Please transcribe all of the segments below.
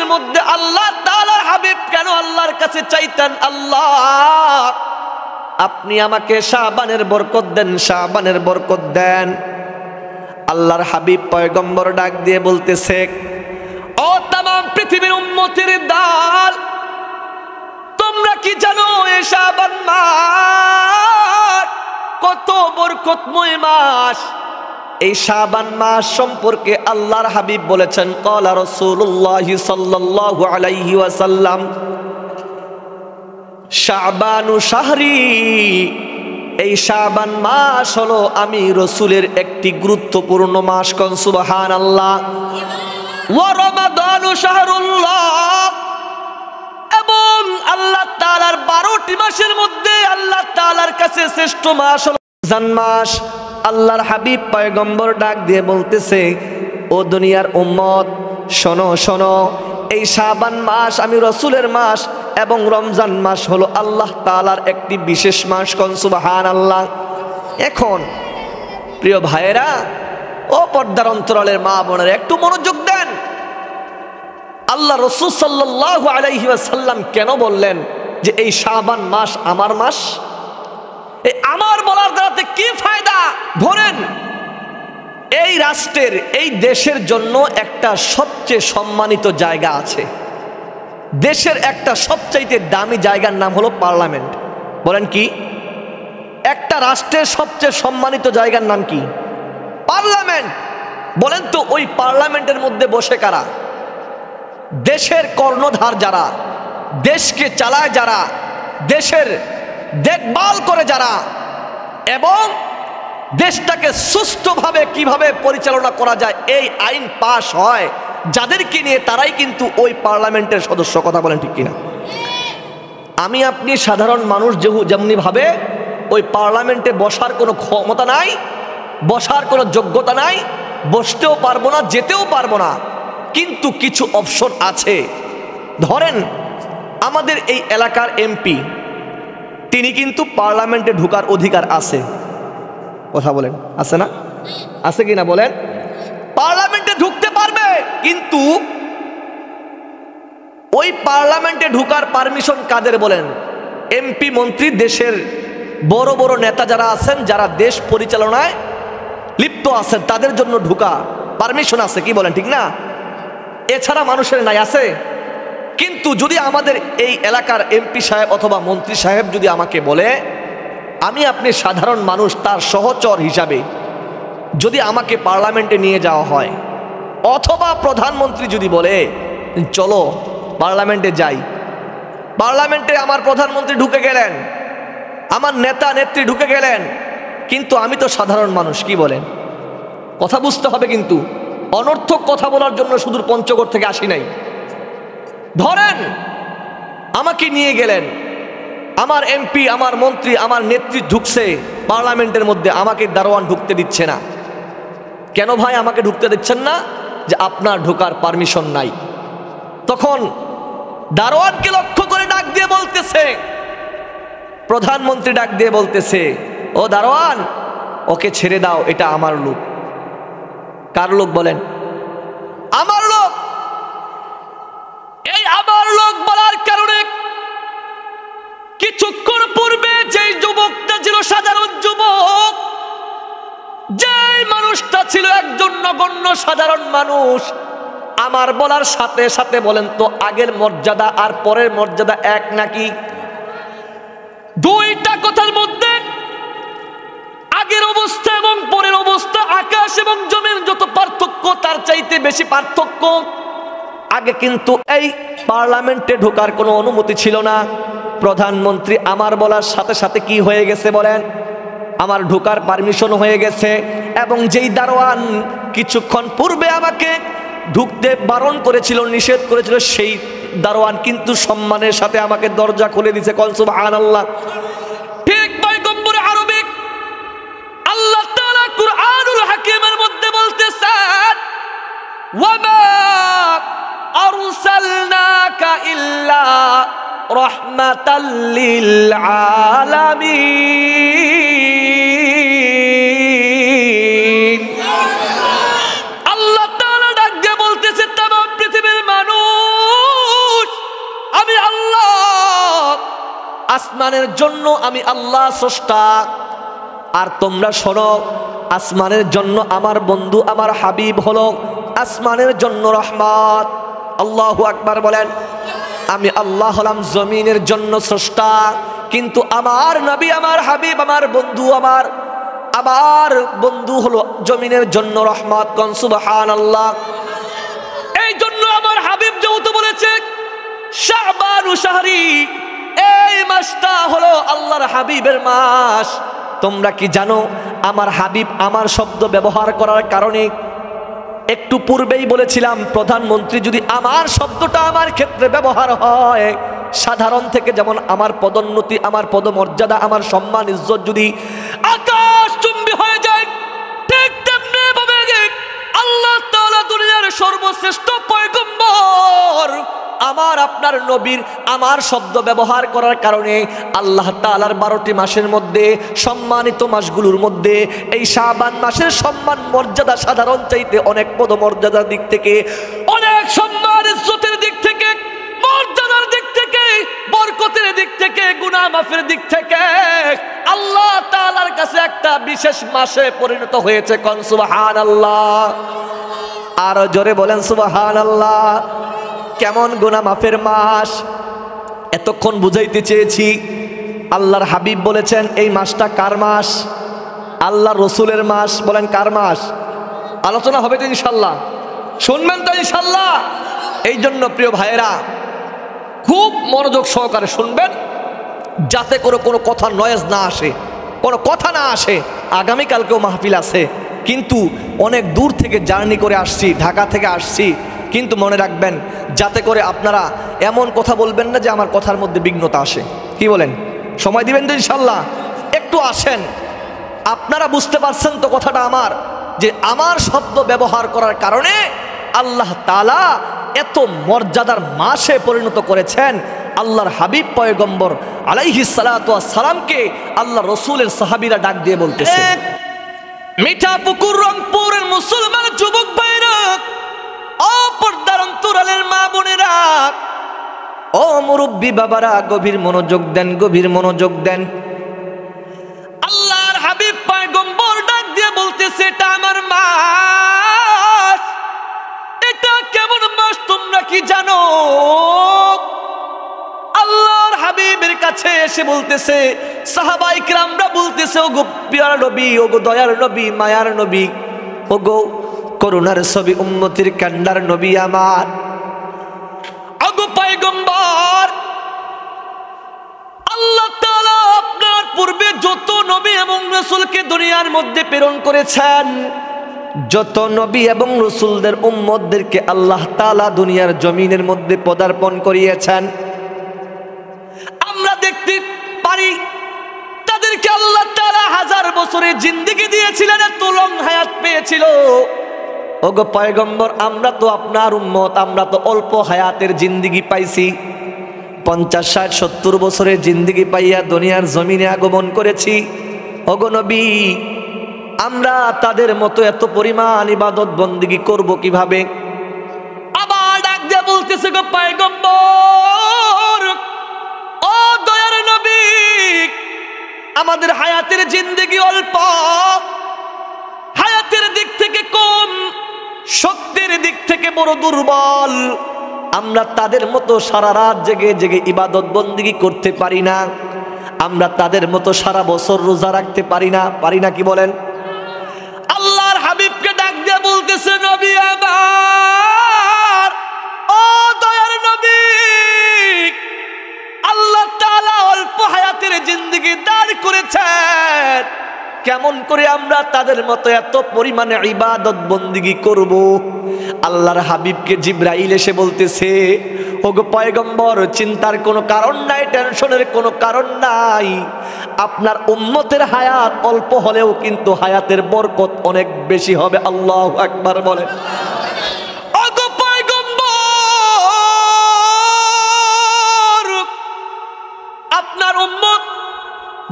মাসের মধ্যে আল্লাহ তাআলার হাবিব কেন আল্লাহর কাছে চাইতেন, আল্লাহ আপনি আমাকে শাবানের বরকত দেন, শাবানের বরকত দেন। আল্লাহর হাবিব পয়গম্বর ডাক দিয়ে বলতেছে, ও তাম পৃথিবীর উম্মতের দল, তোমরা কি জানো এই শাবান মাস কত বরকতময় মাস? এই শাবান মাস সম্পর্কে আল্লাহর হাবিব বলেছেন, ক্বালা রাসূলুল্লাহ সাল্লাল্লাহু আলাইহি ওয়াসাল্লাম, শাবানু শাহরি, এই শাবান মাস হলো আমি রাসূলের একটি গুরুত্বপূর্ণ মাস। কোন সুবহানাল্লাহ। ওয়া রমাদানু শাহরুল্লাহ, এবং আল্লাহ তাআলার 12টি মাসের মধ্যে আল্লাহ তাআলার কাছে শ্রেষ্ঠ মাস হলো রমজান মাস। আল্লাহর হাবিব পয়গম্বর ডাক দিয়ে বলতেছে, ও দুনিয়ার উম্মত শোনো শোনো, এই শাবান মাস আমি রাসূলের মাস এবং রমজান মাস হলো আল্লাহ তাআলার একটি বিশেষ মাস। কোন সুবহানাল্লাহ। এখন প্রিয় ভাইয়েরা ও পর্দার অন্তরালের মা বোনেরা, একটু মনোযোগ দেন। আল্লাহ রাসূল সাল্লাল্লাহু আলাইহি ওয়াসাল্লাম কেন বললেন যে এই শাবান মাস আমার মাস? এই আমার বলার দ্বারাতে কি ফায়দা? ধরেন এই রাষ্ট্রের, এই দেশের জন্য একটা সবচেয়ে সম্মানিত জায়গা আছে। দেশের একটা সবচাইতে দামি জায়গার নাম হলো পার্লামেন্ট। বলেন কি? একটা রাষ্ট্রের সবচেয়ে সম্মানিত জায়গার নাম কি? পার্লামেন্ট। বলেন তো ওই পার্লামেন্টের মধ্যে বসে কারা? দেশের কর্ণধার যারা, দেশকে চালায় যারা, দেশের দেখভাল করে যারা, এবং দেশটাকে সুষ্ঠুভাবে কিভাবে পরিচালনা করা যায় এই আইন পাশ হয় যাদেরকে নিয়ে, তারাই কিন্তু ওই পার্লামেন্টের সদস্য। কথা বলেন ঠিক কিনা? আমি আপনি সাধারণ মানুষ যেমনি ভাবে ওই পার্লামেন্টে বসার কোনো ক্ষমতা নাই, বসার কোনো যোগ্যতা নাই, বসতেও পারবো না, যেতেও পারবো না, কিন্তু কিছু অপশন আছে। ধরেন আমাদের এই এলাকার এমপি, তিনি কিন্তু পার্লামেন্টে ঢোকার অধিকার আছে। কথা বলেন, আছে না? আছে কি না বলেন? পার্লামেন্টে ঢুকতে পারবে, কিন্তু ওই পার্লামেন্টে ঢোকার পারমিশন কাদের বলেন? এমপি মন্ত্রী, দেশের বড় বড় নেতা যারা আছেন, যারা দেশ পরিচালনায় লিপ্ত আছেন, তাদের জন্য ঢোকা পারমিশন আছে। কি বলেন ঠিক না? এছাড়া মানুষের নাই, আছে? কিন্তু যদি আমাদের এই এলাকার এমপি সাহেব অথবা মন্ত্রী সাহেব যদি আমাকে বলে, আমি আপনি সাধারণ মানুষ, তার সহচর হিসাবে যদি আমাকে পার্লামেন্টে নিয়ে যাওয়া হয়, অথবা প্রধানমন্ত্রী যদি বলে চলো পার্লামেন্টে যাই, পার্লামেন্টে আমার প্রধানমন্ত্রী ঢুকে গেলেন, আমার নেতা নেত্রী ঢুকে গেলেন, কিন্তু আমি তো সাধারণ মানুষ। কি বলেন? কথা বুঝতে হবে, কিন্তু অনর্থক কথা বলার জন্য শুধু পঞ্চগড় থেকে আসি নাই। ধরেন আমাকে নিয়ে গেলেন, আমার এমপি, আমার মন্ত্রী, আমার নেত্রী ঢুকছে পার্লামেন্টের মধ্যে, আমাকে দারোয়ান ঢুকতে দিচ্ছে না। কেন ভাই আমাকে ঢুকতে দিচ্ছেন না? যে আপনার ঢোকার পারমিশন নাই। তখন দারোয়ানকে লক্ষ্য করে ডাক দিয়ে বলতেছে, প্রধানমন্ত্রী ডাক দিয়ে বলতেছে, ও দারোয়ান, ওকে ছেড়ে দাও, এটা আমার লোক। কার লোক বলেন? আমার লোক। এই আমার লোক বলার কারণে কিছুক্ষণ পূর্বে যেই যুবকটা ছিল সাধারণ যুবক, যেই মানুষটা ছিল একজন নগণ্য সাধারণ মানুষ, আমার বলার সাথে সাথে বলেন তো আগের মর্যাদা আর পরের মর্যাদা এক নাকি? দুইটা কথার মধ্যে আগের অবস্থা এবং পরের অবস্থা আকাশ এবং জমির যত পার্থক্য, তার চাইতে বেশি পার্থক্য। আগে কিন্তু এই পার্লামেন্টে ঢোকার কোনো অনুমতি ছিল না। প্রধানমন্ত্রী আমার বলার সাথে সাথে কি হয়ে গেছে বলেন? আমার ঢোকার পারমিশন হয়ে গেছে। এবং যেই দারোয়ান কিছুক্ষণ পূর্বে আমাকে ঢুকতে বারণ করেছিল, নিষেধ করেছিল, সেই দারোয়ান কিন্তু সম্মানের সাথে আমাকে দরজা খুলে দিয়েছে। কল সুবহানাল্লাহ। ঠিক পয়গম্বর আরবিক আল্লাহ তাআলা কুরআনুল হাকীমের মধ্যে বলতেছেন, ওয়ামা আরসালনাকা ইল্লা রাহমাতাল লিল আলামিন। আল্লাহ তাআলা ডাক দিয়ে বলতেছে, तमाम পৃথিবীর মানুষ, আসমানের জন্য আমি আল্লাহ স্রষ্টা। আর তোমরা শোনো, আসমানের জন্য আমার বন্ধু আমার হাবিব হলো আসমানের জন্য রহমত। আল্লাহু আকবার বলেন। আমি আল্লাহ হলাম জমিনের জন্য স্রষ্টা, কিন্তু আমার নবী আমার হাবিব আমার বন্ধু আমার বন্ধু হলো জমিনের জন্য রহমত। কোন সুবহানাল্লাহ। এই জন্য আমার হাবিব যেহেতু বলেছে শাবানু শাহরি, এই মাসটা হলো আল্লাহর হাবিবের মাস। তোমরা কি জানো আমার হাবিব আমার শব্দ ব্যবহার করার কারণে, একটু পূর্বেই বলেছিলাম প্রধানমন্ত্রী যদি আমার শব্দটা আমার ক্ষেত্রে ব্যবহার হয়, সাধারণ থেকে যেমন আমার পদোন্নতি আমার পদমর্যাদা আমার সম্মান ইজ্জত যদি আকাশচুম্বী হয়ে যায়, ঠিক তেমনি ভাবে আল্লাহ তাআলা দুনিয়ার সর্বশ্রেষ্ঠ পয়গম্বর আমার আপনার নবীর আমার শব্দ ব্যবহার করার কারণে আল্লাহ তাআলার 12টি মাসের মধ্যে সম্মানিত মাসগুলোর মধ্যে এই শাবান মাসের সম্মান মর্যাদা সাধারণ চাইতে অনেক পদমর্যাদার দিক থেকে, অনেক সম্মান ইজ্জতের দিক থেকে, মর্যাদার দিক থেকে, বরকতের দিক থেকে, গুনাহ মাফের দিক থেকে আল্লাহ তাআলার কাছে একটা বিশেষ মাসে পরিণত হয়েছে। কোন সুবহানাল্লাহ। আর জোরে বলেন সুবহানাল্লাহ। কেমন গুনাহ মাফের মাস এতক্ষণ বুঝাইতে চেয়েছি। আল্লাহর হাবিব বলেছেন এই মাসটা কার মাস? আল্লাহ রসুলের মাস। বলেন কার মাস? আলোচনা হবে তো ইনশাল্লাহ, শুনবেন তো ইনশাল্লাহ। এই জন্য প্রিয় ভাইয়েরা খুব মনোযোগ সহকারে শুনবেন, যাতে করে কোনো কথা নয়েজ না আসে, কোনো কথা না আসে। আগামীকালকেও মাহফিল আছে, কিন্তু অনেক দূর থেকে জার্নি করে আসছি, ঢাকা থেকে আসছি, কিন্তু মনে রাখবেন যাতে করে আপনারা এমন কথা বলবেন না যে আমার কথার মধ্যে বিঘ্নতা আসে। কি বলেন? সময় দিবেন তো ইনশাল্লাহ? একটু আসেন। আপনারা বুঝতে পারছেন তো কথাটা আমার, যে আমার শব্দ ব্যবহার করার কারণে আল্লাহ তাআলা এত মর্যাদার মাসে পরিণত করেছেন। আল্লাহর হাবিব পয়গম্বর আলাইহিস সালাতু ওয়াস সালামকে আল্লাহ রসুলের সাহাবীরা ডাক দিয়ে বলতেছে, মিঠাপুকুর রংপুরের মুসলমান যুবক ভাইরা, ও পর্দার অন্তরালের মা বোনেরা, ও মুরব্বী বাবারা, গভীর মনোযোগ দেন, গভীর মনোযোগ দেন। আল্লাহর হাবিব পয়গম্বর ডাক দিয়ে বলতেছে এটা আমার মাস। এটা কেমন মাস তোমরা কি জানো? আল্লাহর হাবিবের কাছে এসে বলতেছে, সাহাবায়ে কিরামরা বলতেছে, ওগো প্রিয় নবী, ওগো দয়ার নবী, মায়ার নবী, ওগো করুণার ছবি উম্মতির কান্ডার নবী আমার, ওগো পয়গম্বর, আল্লাহ তাআলা আপনার পূর্বে যত নবী এবং রাসূলকে দুনিয়ার মধ্যে প্রেরণ করেছেন, যত নবী এবং রাসূলদের উম্মতদেরকে আল্লাহ তাআলা দুনিয়ার জমিনের মধ্যে পদার্পণ করিয়েছেন, আমরা দেখতে পারি তাদেরকে আল্লাহ তাআলা 1000 বছরের জিন্দেগি দিয়েছিলেন, এত লং হায়াত পেয়েছিল। ওগো পয়গম্বর, আমরা তো আপনার উম্মত, আমরা তো অল্প হায়াতের জিন্দেগি পাইছি, 50, 60, 70 বছরের জিন্দেগি পাইয়া দুনিয়ার জমিনে আগমন করেছি। ওগো নবী, আমরা তাদের মতো এত পরিমাণ ইবাদত বন্দেগী করব কিভাবে? আবার ডাক দিয়ে বলতেছে, গো পয়গম্বর, ও দয়ার নবী, আমাদের হায়াতের জিন্দেগি অল্প, হায়াতের দিক থেকে কম, শক্তির দিক থেকে বড় দুর্বল, আমরা তাদের মতো সারা রাত জেগে জেগে ইবাদত বন্দেগী করতে পারি না, আমরা তাদের মতো সারা বছর রোজা রাখতে পারি না। পারি না কি বলেন? আল্লাহর হাবিবকে ডাক দিয়ে বলতেছে, নবী আমার, ও দয়ার নবী, আল্লাহ তাআলা অল্প হায়াতের জিন্দেগি দান করেছেন, কেমন করে আমরা তাদের মতো এত পরিমাণে ইবাদত বন্দেগী করব? আল্লাহর হাবিবকে জিবরাইল এসে বলতেছে, ওগো পয়গম্বর, চিন্তার কোনো কারণ নাই, টেনশনের কোনো কারণ নাই, আপনার উম্মতের হায়াত অল্প হলেও কিন্তু হায়াতের বরকত অনেক বেশি হবে। আল্লাহু আকবার বলেন। ওগো পয়গম্বর, আপনার উম্মত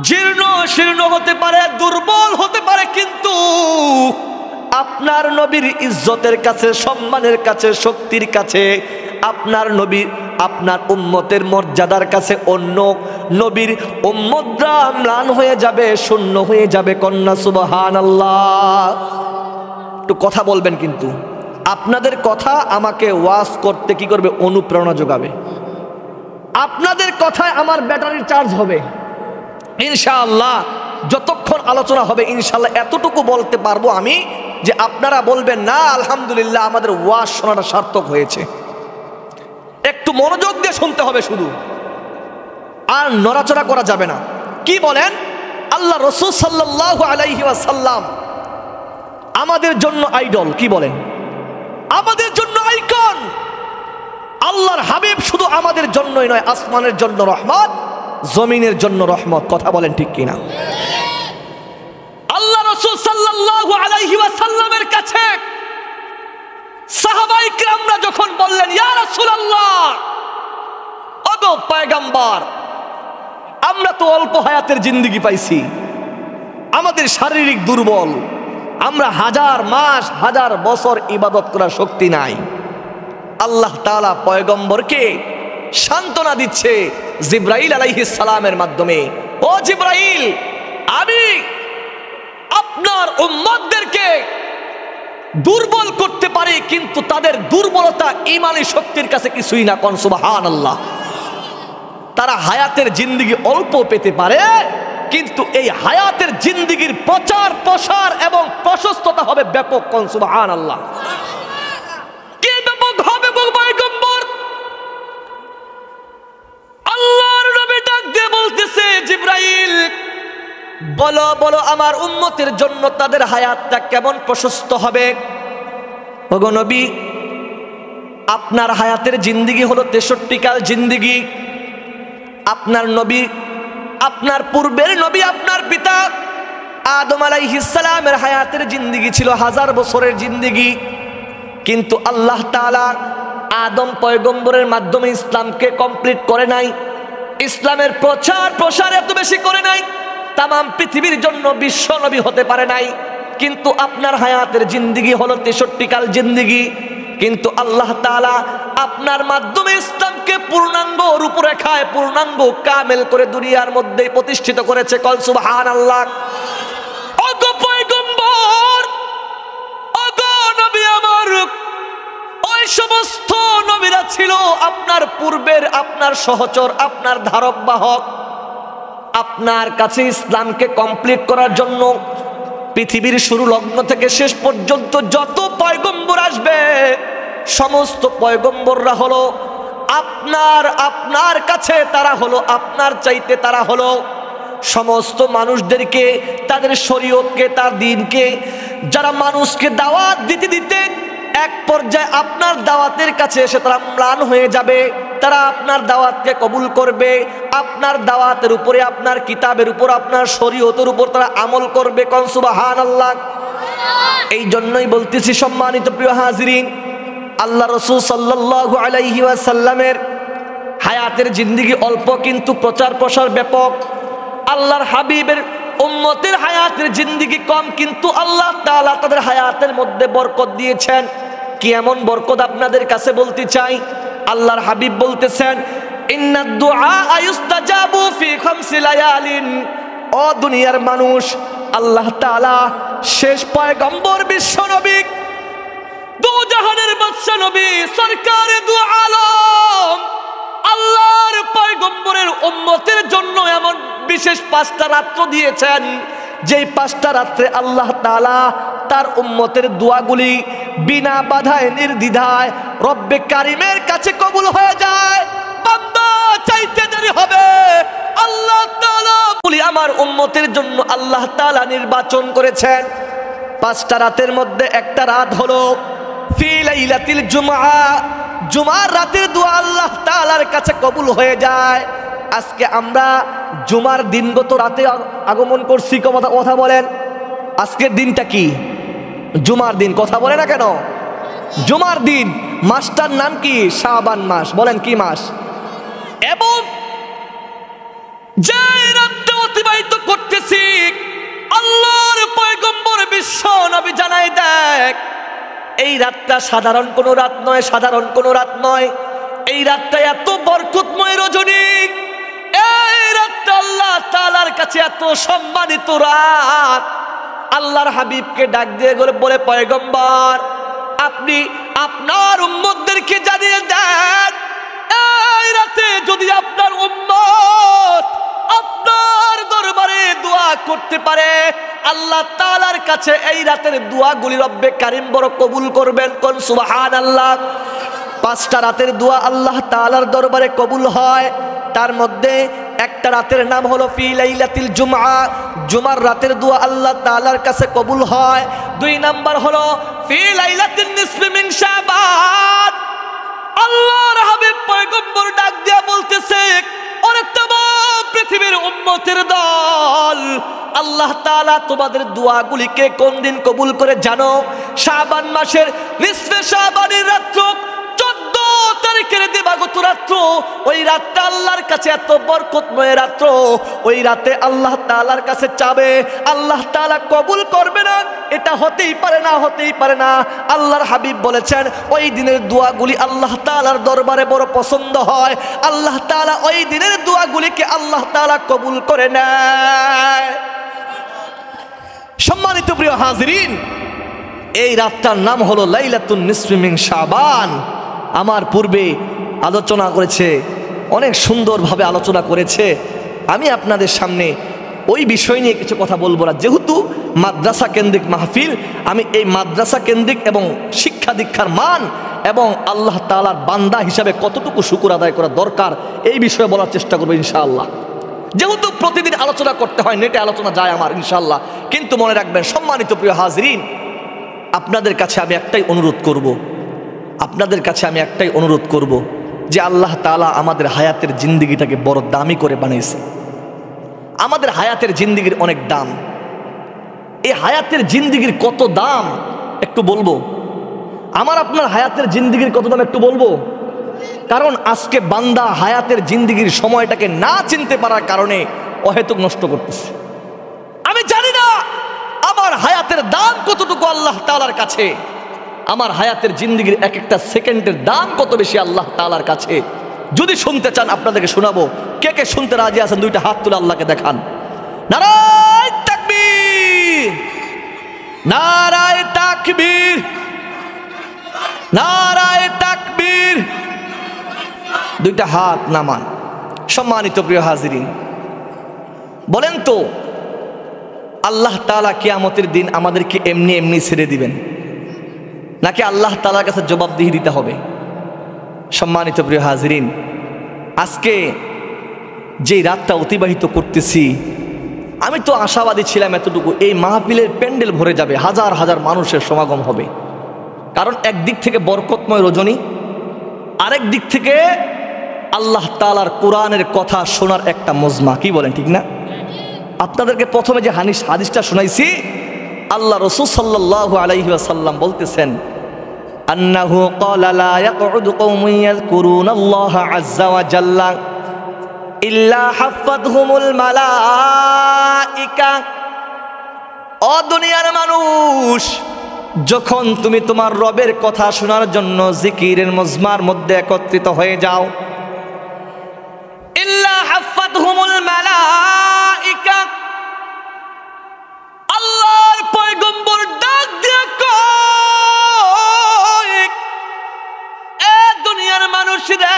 জীর্ণ শীর্ণ হতে পারে, দুর্বল হতে পারে, কিন্তু আপনার নবীর ইজ্জতের কাছে, সম্মানের কাছে, শক্তির কাছে আপনার নবী আপনার উম্মতের মর্যাদার কাছে অন্য নবীর উম্মতরা ম্লান হয়ে যাবে, শূন্য হয়ে যাবে। কন্যা সুবহানাল্লাহ। একটু কথা বলবেন, কিন্তু আপনাদের কথা আমাকে ওয়াজ করতে কি করবে? অনুপ্রেরণা যোগাবে। আপনাদের কথায় আমার ব্যাটারির চার্জ হবে ইনশাআল্লাহ। যতক্ষণ আলোচনা হবে ইনশাআল্লাহ এতটুকু বলতে পারবো আমি যে আপনারা বলবেন না আলহামদুলিল্লাহ আমাদের ওয়াজ শোনাটা সার্থক হয়েছে। একটু মনোযোগ দিয়ে শুনতে হবে শুধু, আর নড়াচড়া করা যাবে না। কি বলেন? আল্লাহ রাসূল সাল্লাল্লাহু আলাইহি ওয়াসাল্লাম আমাদের জন্য আইডল। কি বলেন? আমাদের জন্য আইকন। আল্লাহর হাবিব শুধু আমাদের জন্যই নয়, আসমানের জন্য রহমত, জমিনের জন্য রহমত। কথা বলেন ঠিক কিনা? আল্লাহ রাসূল সাল্লাল্লাহু আলাইহি ওয়াসাল্লামের কাছে সাহাবায়ে কিরামরা যখন বললেন, ইয়া রাসূলুল্লাহ, ওগো পয়গম্বর, আমরা তো অল্প হায়াতের জিন্দেগি পাইছি, আমাদের শারীরিক দুর্বল, আমরা হাজার মাস হাজার বছর ইবাদত করার শক্তি নাই। আল্লাহ তাআলা পয়গম্বরকে সান্ত্বনা দিচ্ছে জিবরাইল আলাইহিস সালামের মাধ্যমে, ও জিবরাইল, আমি আপনার উম্মতদেরকে দুর্বল করতে পারি, কিন্তু তাদের দুর্বলতা ঈমানী শক্তির কাছে কিছুই না। কোন সুবহানাল্লাহ। তারা হায়াতের জিন্দেগি অল্প পেতে পারে, কিন্তু এই হায়াতের জিন্দেগির প্রচার প্রসার এবং প্রশস্ততা হবে ব্যাপক। কোন সুবহানাল্লাহ। কি ব্যাপক হবে পয়গম্বর? আল্লাহর নবী ডাক দিয়ে বলতেছে, জিবরাইল বলো বলো আমার উম্মতের জন্য তাদের হায়াতটা কেমন প্রশস্ত হবে। ওগো নবী, আপনার হায়াতের জিন্দেগি হলো 63 কাল জিন্দেগি। আপনার নবী, আপনার পূর্বের নবী, আপনার পিতা আদম আলাইহিস সালামের হায়াতের জিন্দেগি ছিল 1000 বছরের জিন্দেগি। কিন্তু আল্লাহ তাআলা আদম পয়গম্বরের মাধ্যমে ইসলামকে কমপ্লিট করে নাই, ইসলামের প্রচার প্রসার এত বেশি করে নাই, তামাম পৃথিবীর জন্য বিশ্ব নবী হতে পারে নাই। কিন্তু আপনার হায়াতের জিন্দেগি হলো 63 কাল জিন্দেগি। কিন্তু আল্লাহ তাআলা আপনার মাধ্যমে ইসলামকে পূর্ণাঙ্গ রূপরেখায় পূর্ণাঙ্গ কামেল করে দুনিয়ার মধ্যে প্রতিষ্ঠিত করেছে। কল সুবহানাল্লাহ। ওগো পয়গম্বর, ওগো নবী আমার, ওই সমস্ত নবীরা ছিল আপনার পূর্বের, আপনার সহচর, আপনার ধারক বাহক। আপনার কাছে ইসলামকে কমপ্লিট করার জন্য পৃথিবীর শুরু লগ্ন থেকে শেষ পর্যন্ত যত পয়গম্বর আসবে, সমস্ত পয়গম্বররা হলো আপনার কাছে, তারা হলো আপনার চাইতে, তারা হলো সমস্ত মানুষদেরকে, তাদের শরীয়তকে, তার দ্বীনকে, যারা মানুষকে দাওয়াত দিতে দিতে এক পর্যায়ে আপনার দাওয়াতের কাছে এসে তারা ম্লান হয়ে যাবে, তারা আপনার দাওয়াতকে কবুল করবে, আপনার দাওয়াতের উপরে, আপনার কিতাবের উপর, আপনার শরীয়তের উপর তারা আমল করবে। কোন সুবহানাল্লাহ। এই জন্যই বলতেছি সম্মানিত প্রিয় হাজিরিন, আল্লাহ রাসূল সাল্লাল্লাহু আলাইহি ওয়াসাল্লামের হায়াতের জিন্দেগি অল্প, কিন্তু প্রচার প্রসার ব্যাপক। আল্লাহর হাবিবের উম্মতের হায়াতের জিন্দেগি কম, কিন্তু আল্লাহ তাআলা তাদের হায়াতের মধ্যে বরকত দিয়েছেন। কি এমন বরকত আপনাদের কাছে বলতে চাই। আল্লাহর হাবিব বলতেছেন, ইন্নাদ দুআ ইউস্তাজাবু ফি খামসি লায়ালিন। ও দুনিয়ার মানুষ, আল্লাহ তাআলা শেষ পয়গম্বর বিশ্ব নবী, দু জাহানের বাদশা নবী, সরকারে দু আলম, আল্লাহর পয়গম্বরের উম্মতের জন্য এমন বিশেষ 5টা রাত্র দিয়েছেন, যেই 5টা রাত্রে আল্লাহ তাআলা তার উম্মতের দোয়াগুলি বিনা বাধায় নির্দ্বিধায় রব্বে কারিমের কাছে কবুল হয়ে যায়। বান্দা চাইতে দেরি হবে, আল্লাহ তাআলা বলি আমার উম্মতের জন্য আল্লাহ তাআলা নির্বাচন করেছেন 5টা রাতের মধ্যে একটা রাত হলো ফি লাইলাতিল জুমআ। জুমার রাতের দোয়া আল্লাহ তাআলার কাছে কবুল হয়ে যায়। আজকে আমরা জুমার দিনগত রাতে আগমন করছি। কথা বলেন, আজকের দিনটা কি? জুমার দিন। কথা বলে না কেন? জুমার দিন। মাসটার নাম কি? শাবান মাস। বলেন কি মাস? এবং যে রাতটা অতিবাহিত করতেছি, আল্লাহর পয়গম্বর বিশ্ব নবী জানাই দেয়, এই রাতটা সাধারণ কোনো রাত নয়, সাধারণ কোনো রাত নয়। এই রাতটা এত বরকতময় রজনী, এই রাতটা আল্লাহ তাআলার কাছে এত সম্মানিত রাত। আল্লাহর হাবিবকে ডাক দিয়ে বলে, পয়গম্বর আপনি আপনার উম্মতদেরকে জানিয়ে দেন, এই রাতে যদি আপনার উম্মত আপনার দরবারে দোয়া করতে পারে, আল্লাহ তাআলার কাছে এই রাতের দোয়াগুলি রব্বে কারীম বড় কবুল করবেন। কোন সুবহানাল্লাহ। 5টা রাতের দোয়া আল্লাহ তাআলার দরবারে কবুল হয়। তার মধ্যে একটা রাতের নাম হলো ফি লাইলাতিল জুমআ, জুমার রাতের দোয়া আল্লাহ তাআলার কাছে কবুল হয়। 2 নাম্বার হলো ফি লাইলাতিন নিসফি মিন শাবান। আল্লাহর হাবিব পয়গম্বর ডাক দিয়া বলতেছে, ওরে तमाम পৃথিবীর উম্মতের দল, আল্লাহ তাআলা তোমাদের দোয়াগুলিকে কোন দিন কবুল করে জানো? শাবান মাসের নিসফে শাবানের রাত, 14 তারিখের দিবাগত রাত্র। ওই রাতটা আল্লাহর কাছে এত বরকতময় রাত্র, ওই রাতে আল্লাহ তাআলার কাছে চাবে, আল্লাহ তাআলা কবুল করবে না, এটা হতেই পারে না, হতেই পারে না। আল্লাহর হাবিব বলেছেন ওই দিনের দোয়াগুলি আল্লাহ তাআলার দরবারে বড় পছন্দ হয়, আল্লাহ তাআলা ওই দিনের দোয়াগুলিকে আল্লাহ তাআলা কবুল করে নেয়। সম্মানিত প্রিয় হাজিরিন, এই রাতটার নাম হলো লাইলাতুন নিসফি মিন শাবান। আমার পূর্বে আলোচনা করেছে, অনেক সুন্দরভাবে আলোচনা করেছে। আমি আপনাদের সামনে ওই বিষয় নিয়ে কিছু কথা বলবো না, যেহেতু মাদ্রাসা কেন্দ্রিক মাহফিল। আমি এই মাদ্রাসা কেন্দ্রিক এবং শিক্ষা দীক্ষার মান এবং আল্লাহ তাআলার বান্দা হিসাবে কতটুকু শুকর আদায় করা দরকার এই বিষয়ে বলার চেষ্টা করবো ইনশাআল্লাহ। যেহেতু প্রতিদিন আলোচনা করতে হয়, নেটে আলোচনা যায় আমার ইনশাআল্লাহ। কিন্তু মনে রাখবেন সম্মানিত প্রিয় হাজিরিন, আপনাদের কাছে আমি একটাই অনুরোধ করব, আপনাদের কাছে আমি একটাই অনুরোধ করব যে আল্লাহ তাআলা আমাদের হায়াতের জিন্দিগিটাকে বড় দামি করে বানিয়েছে। আমাদের হায়াতের জিন্দিগির অনেক দাম। এই হায়াতের জিন্দিগির কত দাম একটু বলবো? আমার আপনার হায়াতের জিন্দিগির কত দাম একটু বলবো? কারণ আজকে বান্দা হায়াতের জিন্দিগির সময়টাকে না চিনতে পারার কারণে অহেতুক নষ্ট করতেছে। আমি জানি না আমার হায়াতের দাম কতটুকু আল্লাহ তাআলার কাছে, আমার হায়াতের জিন্দিগির এক একটা সেকেন্ডের দাম কত বেশি আল্লাহ তাআলার কাছে। যদি শুনতে চান আপনাদেরকে শোনাবো। কে কে শুনতে রাজি আছেন? 2টা হাত তুলে আল্লাহকে দেখান। নারায়ে তাকবীর, নারায়ে তাকবীর, নারায়ে তাকবীর। 2টা হাত নামান। সম্মানিত প্রিয় হাজিরিন, বলেন তো আল্লাহ তাআলা কিয়ামতের দিন আমাদেরকে এমনি এমনি ছেড়ে দিবেন, নাকি আল্লাহ তাআলার কাছে জবাবদিহি দিতে হবে? সম্মানিত প্রিয় হাজিরিন, আজকে যে রাতটা অতিবাহিত করতেছি, আমি তো আশাবাদী ছিলাম এতটুকু, এই মাহফিলের প্যান্ডেল ভরে যাবে, হাজার হাজার মানুষের সমাগম হবে। কারণ একদিক থেকে বরকতময় রজনী, আরেক দিক থেকে আল্লাহ তাআলার কোরআনের কথা শোনার একটা মজমা। কি বলেন, ঠিক না? আপনাদেরকে প্রথমে যে হাদিসটা শোনাইছি, আল্লাহ রাসূল সাল্লাল্লাহু আলাইহি ওয়াসাল্লাম বলতেছেন, আন্নাহু ক্বালা লা ইয়াকউদু কওমুন ইয়াযকুরুনাল্লাহা আযজা ওয়া জাল্লা ইল্লা হাফাতহুমুল মালাইকা। ও দুনিয়ার মানুষ, যখন তুমি তোমার রবের কথা শোনার জন্য জিকিরের মজমার মধ্যে একত্রিত হয়ে যাও, ইল্লা হাফাতহুমুল মালাইকা, আল্লাহর পয়গম্বর ডাক দিয়ে কয়, এ দুনিয়ার মানুষরা,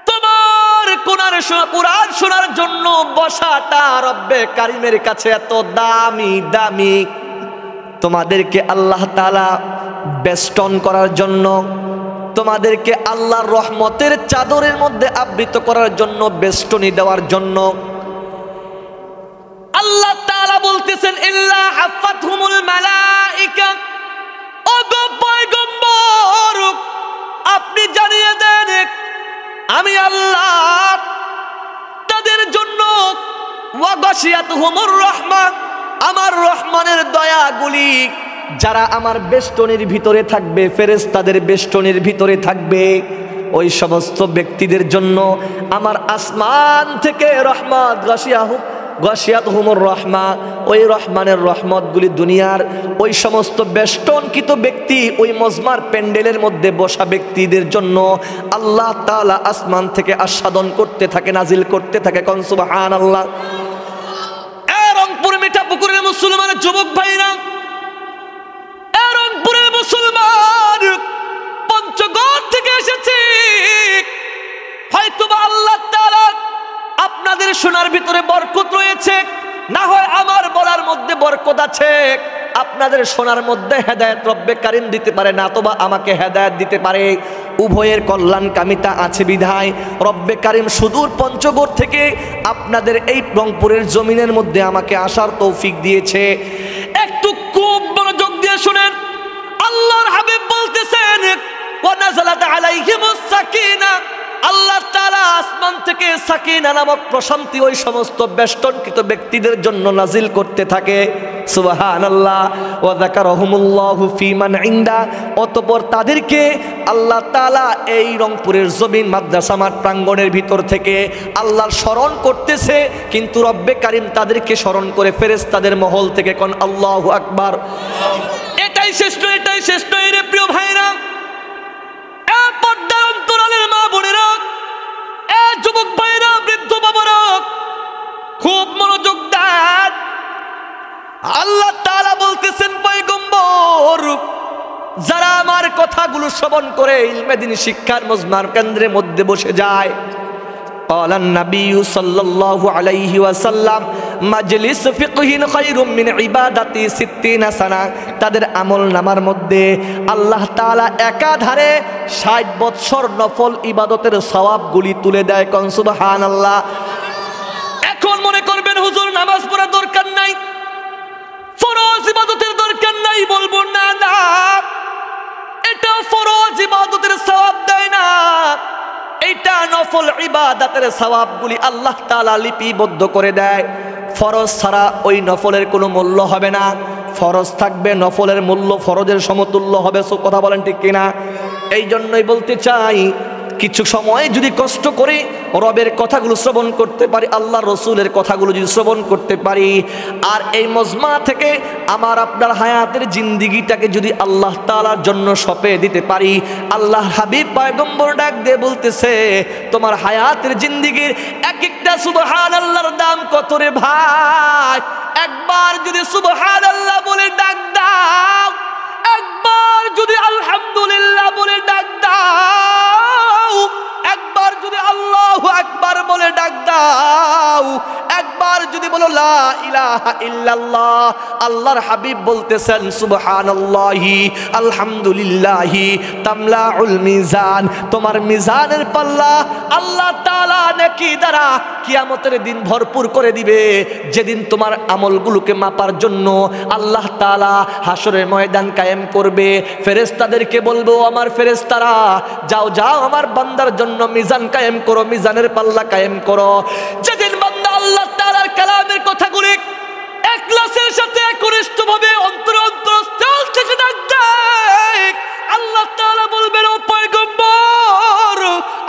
তোমার কুরআন শোনার জন্য বসাটা রব্বে কারীমের কাছে এত দামি দামি, তোমাদেরকে আল্লাহ তাআলা বেষ্টন করার জন্য, তোমাদেরকে আল্লাহর রহমতের চাদরের মধ্যে আবৃত করার জন্য, বেষ্টনী দেওয়ার জন্য আল্লাহ তাআলা বলতেছেন ইল্লা হাফাতহুমুল মালাইকা। ও গো পয়গম্বর, আপনি জানিয়ে দেন আমি আল্লাহ তাদের জন্য ওয়া গাশিয়াতুহুমুর রাহমা, আমার রহমানের দয়াগুলি যারা আমার বেষ্টনীর ভিতরে থাকবে, ফেরেশতাদের বেষ্টনীর ভিতরে থাকবে, ওই সমস্ত ব্যক্তিদের জন্য আমার আসমান থেকে রহমত গাশিয়াহু গাশিয়াতহুমুর রাহমা, ওই রহমানের রহমতগুলি দুনিয়ার ওই সমস্ত বেষ্টনকৃত ব্যক্তি, ওই মজমার প্যান্ডেলের মধ্যে বসা ব্যক্তিদের জন্য আল্লাহ তাআলা আসমান থেকে আস্বাদন করতে থাকে, নাজিল করতে থাকে। কোন সুবহানাল্লাহ। রংপুর মিঠাপুকুরের মুসলমানের যুবক ভাইরা, রংপুরের মুসলমান পঞ্চগড় থেকে এসেছে, হয়তোবা আল্লাহ তাআলা আপনাদের শোনার ভিতরে বরকত রয়েছে, না হয় আমার বলার মধ্যে বরকত আছে। আপনাদের শোনার মধ্যে হেদায়েত রব্বে কারীম দিতে পারে, না তোবা আমাকে হেদায়েত দিতে পারে। উভয়ের কল্যাণকামিতা আছে বিধায় রব্বে কারীম সুদূর পঞ্চগড় থেকে আপনাদের এই রংপুরের জমিনের মধ্যে আমাকে আসার তৌফিক দিয়েছে। একটু খুব মনোযোগ দিয়ে শুনেন। আল্লাহর হাবিব বলতেছেন, ওয়া নাযালাত আলাইহিমুস সাকিনা, আল্লাহ তাআলা আসমান থেকে সাকিনা নামক প্রশান্তি ওই সমস্ত বেষ্টনকৃত ব্যক্তিদের জন্য নাজিল করতে থাকে। সুবহানাল্লাহ। ওয়া যাকারাহুমুল্লাহু ফীমান ইনদা, অতঃপর তাদেরকে আল্লাহ তাআলা এই রংপুরের জমিন মাদ্রাসা মাঠ প্রাঙ্গণের ভিতর থেকে আল্লাহর স্মরণ করতেছে, কিন্তু রব্বে কারীম তাদেরকে স্মরণ করে ফেরেশতাদের মহল থেকে। কোন আল্লাহু আকবার। এটাই শ্রেষ্ঠ, এটাই শ্রেষ্ঠ। রে প্রিয় ভাইরা, পর্দার অন্তরালের মা বোনেরা, যুবক ভাইরা, বৃদ্ধ বাবারা, খুব মনোযোগ দেন। আল্লাহ তাআলা বলতেছেন, পয়গম্বর যারা আমার কথাগুলো শ্রবণ করে ইলমে দ্বীন শিক্ষার মজমার কেন্দ্রের মধ্যে বসে যায়, ক্বালান নাবিয়্যু সাল্লাল্লাহু আলাইহি ওয়াসাল্লাম, মাজলিস ফিকহিন খায়রুম মিন ইবাদাতি 60 সানা, তাদের আমল নামার মধ্যে আল্লাহ তাআলা একাধারে 60 বৎসর নফল ইবাদতের সওয়াবগুলি তুলে দেয়। কোন সুবহানাল্লাহ। এখন মনে করবেন হুজুর নামাজ পড়া দরকার নাই, ফরজ ইবাদতের দরকার নাই। বলবো না, না, এটা ফরজ ইবাদতের সওয়াব দেয় না, এইটা নফল ইবাদতের সওয়াবগুলি আল্লাহ তাআলা লিপিবদ্ধ করে দেয়। ফরজ ছাড়া ওই নফলের কোনো মূল্য হবে না, ফরজ থাকবে, নফলের মূল্য ফরজের সমতুল্য হবে। সো কথা বলেন ঠিক কিনা? এই জন্যই বলতে চাই, কিছু সময় যদি কষ্ট করে রবের কথাগুলো শ্রবণ করতে পারি, আল্লাহ রসুলের কথাগুলো যদি শ্রবণ করতে পারি, আর এই মজমা থেকে আমার আপনার হায়াতের জিন্দিগিটাকে যদি আল্লাহ তাআলার জন্য সঁপে দিতে পারি, আল্লাহ হাবিব পয়গম্বর ডাক দিয়ে বলতেছে, তোমার হায়াতের জিন্দিগির এক একটা সুবহানাল্লাহর দাম কত রে ভাই। একবার যদি সুবহানাল্লাহ বলে ডাক দাও, একবার যদি আলহামদুলিল্লাহ বলে ডাক দাও, একবার যদি আল্লাহু আকবার বলে ডাক দাও, একবার যদি বলো লা ইলাহা ইল্লাল্লাহ, আল্লাহর হাবিব বলতেছেন সুবহানাল্লাহি আলহামদুলিল্লাহি তামলাউল মিজান, তোমার মিজানের পাল্লা আল্লাহ তাআলা নেকি দ্বারা কিয়ামতের দিন ভরপুর করে দিবে। যেদিন তোমার আমলগুলোকে মাপার জন্য আল্লাহ তাআলা হাসরের ময়দান কায়েম করবে, ফেরেশতাদেরকে বলবো, আমার ফেরেশতারা যাও যাও আমার বান্দার জন্য মিজান কায়েম করো, মিজানের পাল্লা কায়েম করো। যেদিন বান্দা আল্লাহ তাআলার কালামের কথাগুলি ইখলাসের সাথে একনিষ্ঠভাবে অন্তর অন্তরস্থল থেকে ডাক দেয়, আল্লাহ তাআলা বলবেন, ও পয়গম্বর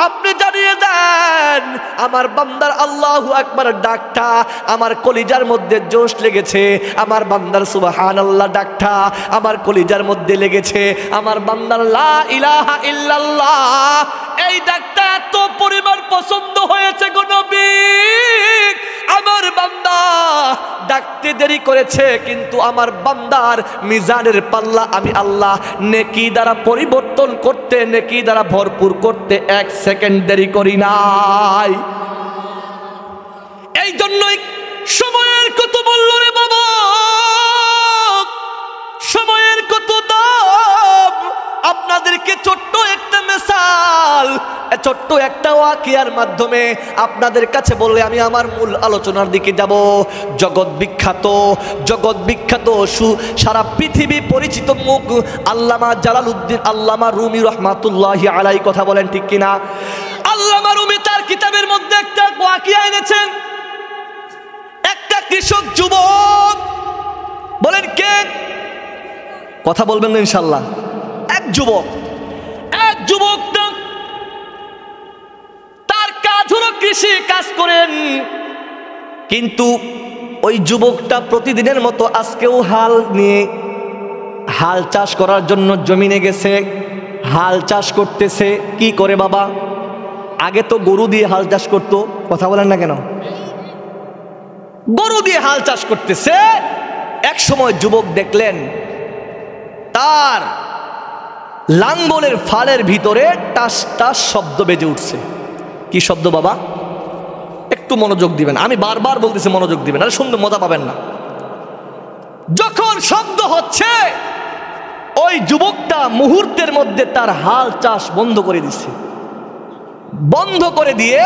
আপনি জানিয়ে দেন আমার বান্দার আল্লাহু আকবার ডাকটা আমার কলিজার মধ্যে জোশ লেগেছে, আমার বান্দার সুবহানাল্লাহ ডাকটা আমার কলিজার মধ্যে লেগেছে, আমার বান্দার লা ইলাহা ইল্লাল্লাহ এই ডাকটা এত পরিমাণ পছন্দ হয়েছে গো নবী। আমার বান্দা ডাকতে দেরি করেছে, কিন্তু আমার বান্দার মিজানের পাল্লা আমি আল্লাহ নেকি দ্বারা পরিবর্তন করতে, নেকি দ্বারা ভরপুর করতে 1 সেকেন্ড দেরি করি নাই। এই জন্যই সময়ের কত মূল্য রে বাবা, সময়ের কত দাম। আপনাদেরকে ছোট্ট একটা মিসাল, ছোট্ট একটা ওয়াকিয়ার মাধ্যমে আপনাদের কাছে বললে আমি আমার মূল আলোচনার দিকে যাব। জগৎ বিখ্যাত সারা পৃথিবী পরিচিত মুখ আল্লামা জালালউদ্দিন আল্লামা রুমি রহমাতুল্লাহি আলাইহি, কথা বলেন ঠিক কিনা? আল্লামা রুমি তার কিতাবের মধ্যে একটা ওয়াকিয়া এনেছেন। একটা কৃষক যুবক, বলেন কে? কথা বলবেন না ইনশাআল্লাহ। এক যুবক না, তার কাজ হলো কৃষি কাজ করেন। কিন্তু ওই যুবকটা প্রতিদিনের মতো আজকেও হাল নিয়ে হাল চাষ করার জন্য জমিনে গেছে, হাল চাষ করতেছে। কি করে বাবা? আগে তো গরু দিয়ে হাল চাষ করতো, কথা বলেন না কেন? গরু দিয়ে হাল চাষ করতেছে। এক সময় যুবক দেখলেন তার লাঙ্গলের ফালের ভিতরে টাস টাস শব্দ বেজে উঠছে। কি শব্দ বাবা? একটু মনোযোগ দিবেন, আমি বারবার বলতেছি মনোযোগ দিবেন, আর সুন্দর মজা পাবেন না। যখন শব্দ হচ্ছে ওই যুবকটা মুহূর্তের মধ্যে তার হাল চাষ বন্ধ করে দিচ্ছে। বন্ধ করে দিয়ে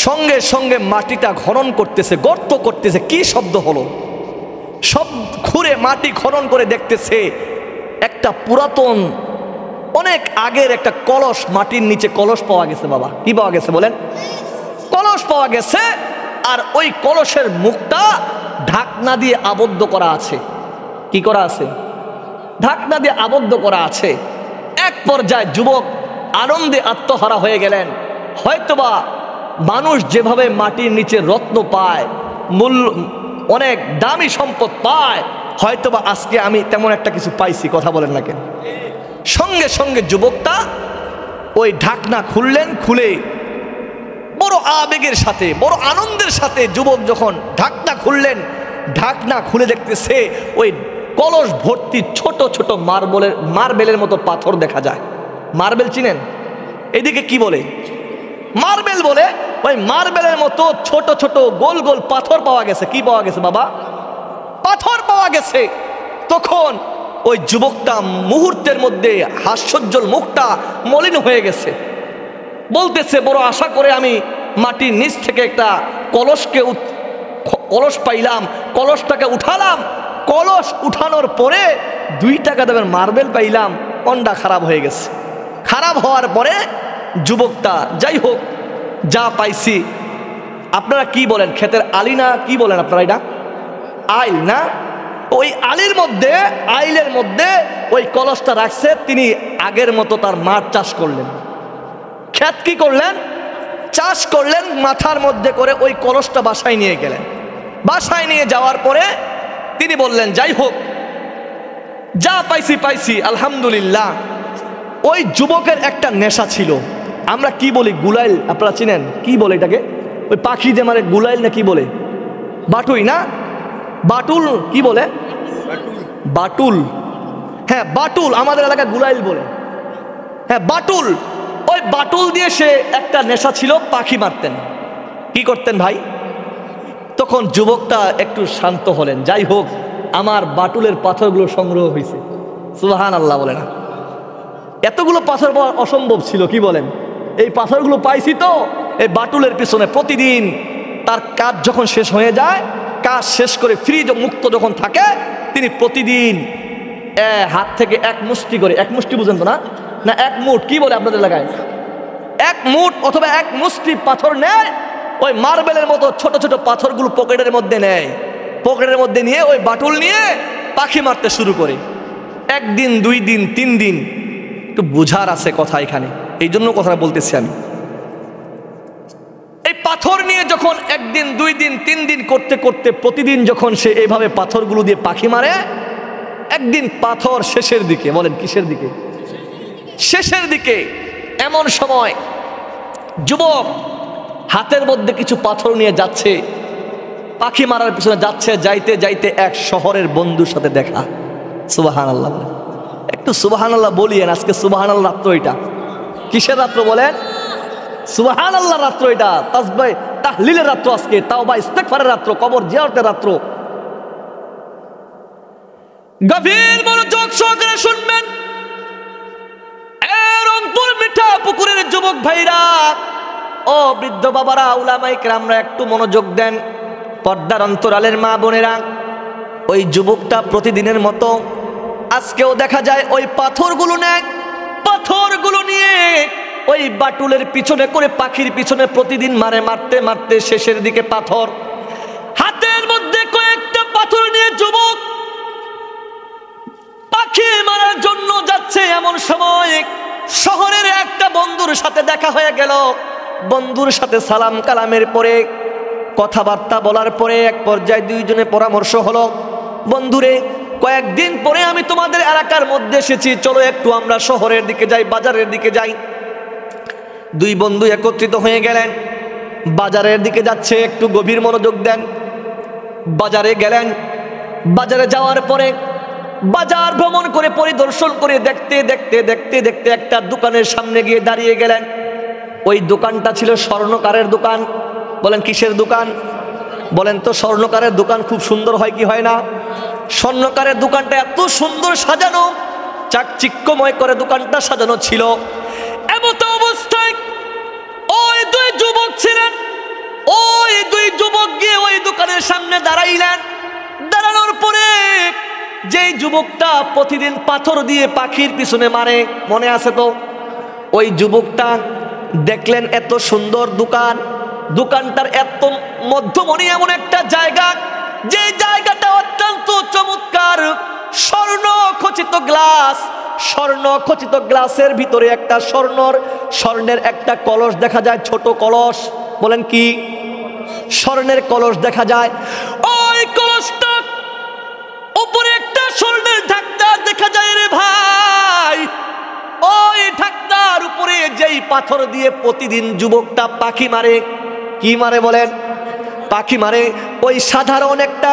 সঙ্গে সঙ্গে মাটিটা খনন করতেছে, গর্ত করতেছে। কি শব্দ হলো? সব খুঁড়ে মাটি খনন করে দেখতেছে একটা পুরাতন অনেক আগের একটা কলস, মাটির নিচে কলস পাওয়া গেছে। বাবা কি পাওয়া গেছে বলেন? কলস পাওয়া গেছে। আর ওই কলসের মুখটা ঢাকনা দিয়ে আবদ্ধ করা আছে। কি করা আছে? ঢাকনা দিয়ে আবদ্ধ করা আছে। এক পর্যায়ে যুবক আনন্দে আত্মহারা হয়ে গেলেন। হয়তোবা মানুষ যেভাবে মাটির নিচে রত্ন পায়, মূল্য অনেক দামি সম্পদ পায়, হয়তোবা আজকে আমি তেমন একটা কিছু পাইছি। কথা বলেন না কেন? সঙ্গে সঙ্গে যুবকটা ওই ঢাকনা খুললেন। খুলে বড় আবেগের সাথে, বড় আনন্দের সাথে যুবক যখন ঢাকনা খুললেন, ঢাকনা খুলে দেখতেছে ওই কলস ভর্তি ছোট ছোট মার্বেলের মতো পাথর দেখা যায়। মার্বেল চিনেন? এদিকে কি বলে? মার্বেল বলে। ওই মার্বেলের মতো ছোট ছোট গোল গোল পাথর পাওয়া গেছে। কি পাওয়া গেছে বাবা? পাথর পাওয়া গেছে। তখন ওই যুবকটা মুহূর্তের মধ্যে হাস্যোজ্জ্বল মুখটা মলিন হয়ে গেছে। বলতেছে, বড় আশা করে আমি মাটির নিচ থেকে একটা কলস পাইলাম, কলসটাকে উঠালাম। কলস উঠানোর পরে 2 টাকা দামের মার্বেল পাইলাম, মনটা খারাপ হয়ে গেছে। খারাপ হওয়ার পরে যুবকটা, যাই হোক যা পাইছি, আপনারা কি বলেন? ক্ষেতের আলি না কি বলেন আপনারা? এটা আইল না? ওই আলির মধ্যে, আইলের মধ্যে ওই কলসটা রাখছে। তিনি আগের মতো তার মাঠ চাষ করলেন। ক্ষেত কি করলেন? চাষ করলেন। মাথার মধ্যে করে ওই কলসটা বাসায় নিয়ে গেলেন। বাসায় নিয়ে যাওয়ার পরে তিনি বললেন, যাই হোক যা পাইছি পাইছি, আলহামদুলিল্লাহ। ওই যুবকের একটা নেশা ছিল। আমরা কি বলি? গুলাইল। আপনারা চিনেন? কি বলে এটাকে? ওই পাখি যে মানে গুলাইল না কি বলে? বাটুই না? বাটুল কি বলে? বাটুল। হ্যাঁ বাটুল, আমাদের এলাকায় গুলাইল বলে। হ্যাঁ বাটুল। ওই বাটুল দিয়ে সে একটা নেশা ছিল, পাখি মারতেন। কি করতেন ভাই? তখন যুবকটা একটু শান্ত হলেন। যাই হোক আমার বাটুলের পাথরগুলো সংগ্রহ হয়েছে। সুবহানাল্লাহ বলে না? এতগুলো পাথর পাওয়া অসম্ভব ছিল। কি বলেন? এই পাথরগুলো পাইছি তো এই বাটুলের পিছনে। প্রতিদিন তার কাজ যখন শেষ হয়ে যায়, কাজ শেষ করে ফ্রি মুক্ত যখন থাকে, তিনি প্রতিদিন হাত থেকে 1 মুষ্টি করে, 1 মুষ্টি বুঝেন তো না? না 1 মুঠ কি বলে আপনাদের এলাকায়? 1 মুঠ অথবা 1 মুষ্টি পাথর নেয়। ওই মার্বেলের মতো ছোট ছোট পাথরগুলো পকেটের মধ্যে নেয়। পকেটের মধ্যে নিয়ে ওই বাটুল নিয়ে পাখি মারতে শুরু করে। 1 দিন 2 দিন 3 দিন, একটু বুঝার আছে কথা এখানে, এই জন্য কথাটা বলতেছি আমি। এই পাথর নিয়ে যখন 1 দিন 2 দিন 3 দিন করতে করতে প্রতিদিন যখন সে এইভাবে পাথরগুলো দিয়ে পাখি মারে, একদিন পাথর শেষের দিকে, বলেন কিসের দিকে? শেষের দিকে। এমন সময় যুবক হাতের মধ্যে কিছু পাথর নিয়ে যাচ্ছে, পাখি মারার পিছনে যাচ্ছে। যাইতে যাইতে এক শহরের বন্ধুর সাথে দেখা। সুবহানাল্লাহ। একটু সুবহানাল্লাহ বলিয়েন। আজকে সুবহানাল্লাহ রাত্র। এটা কিসের রাত্র বলেন? সুবহানাল্লাহ রাত্র। এটা তাসবিহ তাহলিলের রাত্র। আজকে তাওবা ইস্তেগফারের রাত্র, কবর জিয়ারতের রাত্র। গভীর মনোযোগ সহকারে শুনবেন। রংপুর মিঠা পুকুরের যুবক ভাইরা ও বৃদ্ধ বাবারা, উলামায়ে কেরামরা একটু মনোযোগ দেন। পর্দার অন্তরালের মা বোনেরা, ওই যুবকটা প্রতিদিনের মতো আজকেও দেখা যায় ওই পাথরগুলো নেয়। পাথরগুলো নিয়ে ওই বাটুলের পিছনে করে পাখির পিছনে প্রতিদিন মারে। মারতে মারতে শেষের দিকে পাথর হাতের মধ্যে কয়েকটা পাথর নিয়ে যুবক পাখি মারার জন্য যাচ্ছে। এমন সময় শহরের একটা বন্ধুর সাথে দেখা হয়ে গেল। বন্ধুর সাথে সালাম কালামের পরে কথাবার্তা বলার পরে এক পর্যায়ে দুইজনে পরামর্শ হলো, বন্ধুরে কয়েকদিন পরে আমি তোমাদের এলাকার মধ্যে এসেছি, চলো একটু আমরা শহরের দিকে যাই, বাজারের দিকে যাই। দুই বন্ধু একত্রিত হয়ে গেলেন, বাজারের দিকে যাচ্ছে, একটু গভীর মনোযোগ দেন। বাজারে গেলেন, বাজারে যাওয়ার পরে বাজার ভ্রমণ করে পরিদর্শন করে দেখতে দেখতে দেখতে দেখতে একটা দোকানের সামনে গিয়ে দাঁড়িয়ে গেলেন। ওই দোকানটা ছিল স্বর্ণকারের দোকান। বলেন কিসের দোকান? বলেন তো স্বর্ণকারের দোকান খুব সুন্দর হয় কি হয় না? স্বর্ণকারের দোকানটা এত সুন্দর সাজানো, চাকচিক্যময় করে দোকানটা সাজানো ছিল। এমত অবস্থায় ওই দুই যুবক ছিলেন, ওই দুই যুবক গিয়ে ওই দোকানের সামনে দাঁড়াইলেন। দাঁড়ানোর পরে যেই যুবকটা প্রতিদিন পাথর দিয়ে পাখির পিছনে মারে, মনে আছে তো? ওই যুবকটা দেখলেন এত সুন্দর দোকান, দোকানটার এত মধ্যমণি এমন একটা জায়গা, যে জায়গাটা অত্যন্ত চমৎকার, স্বর্ণ খচিত গ্লাসের ভিতরে একটা স্বর্ণের একটা কলস দেখা যায়, ছোট কলস। বলেন কি? স্বর্ণের কলস দেখা যায়। ওই কলসটা উপরে একটা স্বর্ণের ঢাকনা দেখা যায় রে ভাই। ওই ঢাকনার উপরে যেই পাথর দিয়ে প্রতিদিন যুবকটা পাখি মারে, কি মারে বলেন? পাখি মারে। ওই সাধারণ একটা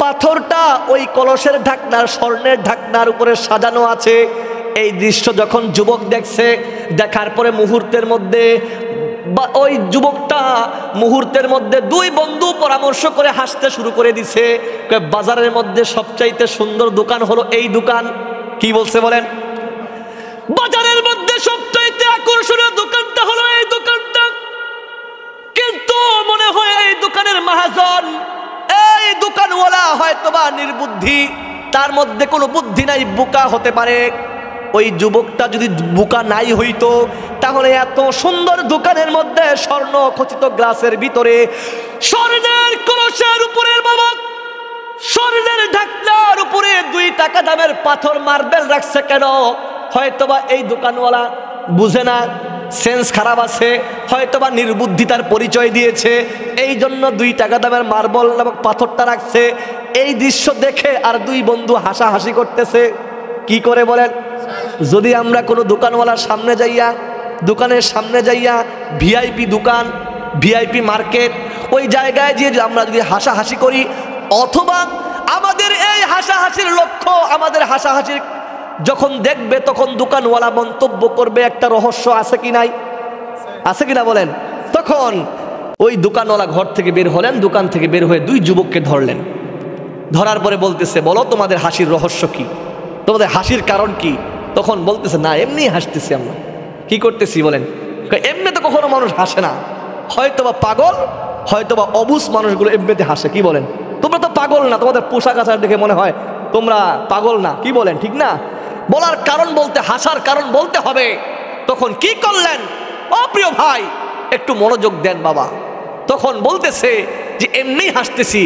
পাথরটা ওই কলসের ঢাকনার, স্বর্ণের ঢাকনার উপরে সাজানো আছে। এই দৃশ্য যখন যুবক দেখছে, দেখার পরে মুহূর্তের মধ্যে ওই যুবকটা মুহূর্তের মধ্যে দুই বন্ধু পরামর্শ করে হাসতে শুরু করে দিছে। বাজারের মধ্যে সবচাইতে সুন্দর দোকান হলো এই দোকান। কি বলছে বলেন? বাজারের মধ্যে সবচাইতে আকর্ষণীয় দোকানটা হলো এই দোকানটা। কিন্তু মনে হয় এই দোকানের মহাজন, এই দোকানওয়ালা হয়তোবা নির্বুদ্ধি, তার মধ্যে কোনো বুদ্ধি নাই, বোকা হতে পারে। ওই যুবকটা যদি বোকা নাই হইতো, তাহলে এত সুন্দর দোকানের মধ্যে স্বর্ণ খচিত গ্লাসের ভিতরে স্বর্ণের কলসের উপরে বাবা, স্বর্ণের ঢাকনার উপরে 2 টাকা দামের পাথর মার্বেল রাখছে কেন? হয়তোবা এই দোকানওয়ালা বুঝে না, সেন্স খারাপ আছে, হয়তোবা নির্বুদ্ধিতার পরিচয় দিয়েছে, এই জন্য 2 টাকা দামের মার্বেল নামক পাথরটা রাখছে। এই দৃশ্য দেখে আর দুই বন্ধু হাসাহাসি করতেছে। কি করে বলেন? যদি আমরা কোনো দোকানওয়ালার সামনে যাইয়া, দোকানের সামনে যাইয়া, ভিআইপি দোকান, ভিআইপি মার্কেট, ওই জায়গায় গিয়ে আমরা যদি হাসাহাসি করি, অথবা আমাদের এই হাসাহাসির লক্ষ্য, আমাদের হাসাহাসির যখন দেখবে তখন দোকানওয়ালা মন্তব্য করবে একটা রহস্য আছে কি নাই? আছে কিনা বলেন? তখন ওই দোকানওয়ালা ঘর থেকে বের হলেন, দোকান থেকে বের হয়ে দুই যুবককে ধরলেন। ধরার পরে বলতেছে, বলো তোমাদের হাসির রহস্য কি, তোমাদের হাসির কারণ কি? তখন বলতেছে, না এমনি হাসতেছি আমরা। কি করতেছি বলেন? এমনি তো কখনো মানুষ হাসে না, হয়তোবা পাগল, হয়তোবা অবুঝ মানুষগুলো এমনিতে হাসে। কি বলেন? তোমরা তো পাগল না, তোমাদের পোশাক আশাক দেখে মনে হয় তোমরা পাগল না। কি বলেন? ঠিক না? বলার কারণ বলতে, হাসার কারণ বলতে হবে। তখন কি করলেন? ও প্রিয় ভাই, একটু মনোযোগ দেন বাবা। তখন বলতেছে যে এমনি হাসতেছি।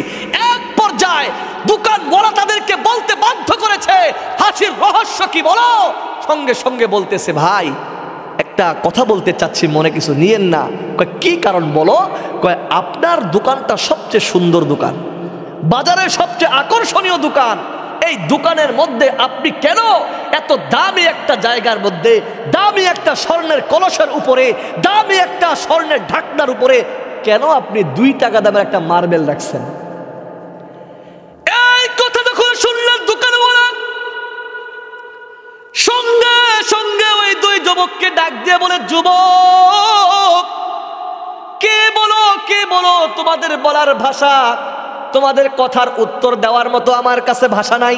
এক পর্যায়ে দোকানওয়ালা তাদেরকে বলতে বাধ্য করেছে, হাসির রহস্য কি বলো? সঙ্গে সঙ্গে বলতেছে, ভাই একটা কথা বলতে চাচ্ছি, মনে কিছু নিয়েন না। কয় কি কারণ বলো? কয় আপনার দোকানটা সবচেয়ে সুন্দর দোকান, বাজারের সবচেয়ে আকর্ষণীয় দোকান। এই দোকানের মধ্যে আপনি কেন এত দামি একটা জায়গার মধ্যে, দামি একটা স্বর্ণের কলসের উপরে, দামি একটা স্বর্ণের ঢাকনার উপরে কেন আপনি 2 টাকা দামের একটা মার্বেল রাখছেন? এই কথা যখন শুনলেন দোকানওয়ালা, সঙ্গে সঙ্গে ওই দুই যুবককে ডাক দিয়ে বলে, যুবক কে বলো, কে বলো, তোমাদের বলার ভাষা, তোমাদের কথার উত্তর দেওয়ার মতো আমার কাছে ভাষা নাই।